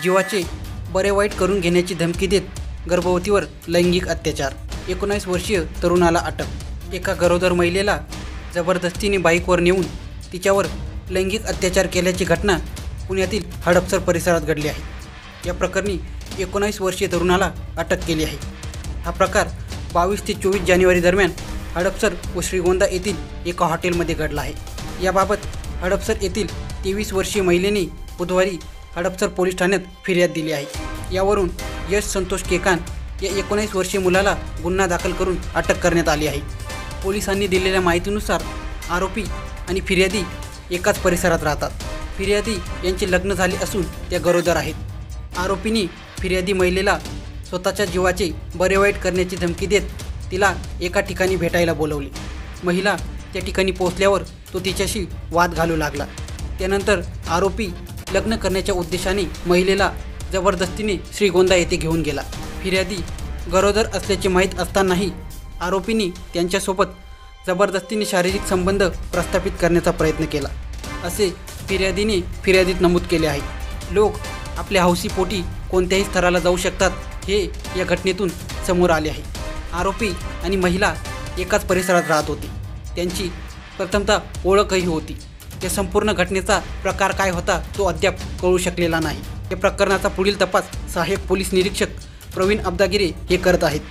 जीवाचे बरे वाईट करून घेण्याची धमकी देत गर्भवतीवर लैंगिक अत्याचार, 19 वर्षीय तरुणाला अटक। एका गरोदर महिलेला जबरदस्तीने बाईकवर नेऊन तिच्यावर लैंगिक अत्याचार केल्याची घटना पुण्यातील हडपसर परिसरात घडली आहे। या प्रकरणी 19 वर्षीय तरुणाला अटक केली आहे। हा प्रकार 22 ते 24 जानेवारी दरम्यान हडपसर व श्रीगोंदा येथील एका हॉटेलमध्ये घडला आहे। याबाबत हडपसर येथील 23 वर्षीय महिलेने बुधवारी हडपसर पोलीस ठाण्यात फिर्याद दिली आहे। यावरून यश संतोष केकान या 19 वर्षीय मुलाला गुन्हा दाखल करून अटक करण्यात आली आहे। पोलिसांनी दिलेल्या माहितीनुसार आरोपी आणि फिर्यादी एकाच परिसरात राहतात। फिर्यादी यांचे लग्न झाले असून त्या गरोदर आहेत। आरोपींनी फिर्यादी महिलेला स्वतःच्या जीवाचे बरे वाईट करण्याची धमकी देत तिला एका ठिकाणी भेटायला बोलवले। महिला त्या ठिकाणी पोहोचल्यावर तो तिच्याशी वाद घालू लागला। त्यानंतर आरोपी लग्न करण्याच्या उद्देशाने महिलेला जबरदस्तीने श्रीगोंदा येथे घेऊन गेला। फिर्यादी गरोदर असल्याचे माहीत असतानाही आरोपींनी त्यांच्यासोबत जबरदस्तीने शारीरिक संबंध प्रस्थापित करण्याचा प्रयत्न केला, असे फिर्यादीने फिर्यादीत नमूद केले आहे। लोक आपल्या हौसीपोटी कोणत्याही स्तराला जाऊ शकतात, हे या घटनेतून समोर आले आहे। आरोपी आणि महिला एकाच परिसरात राहत होते। त्यांची प्रथमतः ओळखही होती। या संपूर्ण घटनेचा प्रकार काय होता तो अद्याप कळू शकलेला नाही। या प्रकरणाचा पुढील तपास सहाय्यक पोलीस निरीक्षक प्रवीण अब्दागिरे हे करत आहेत।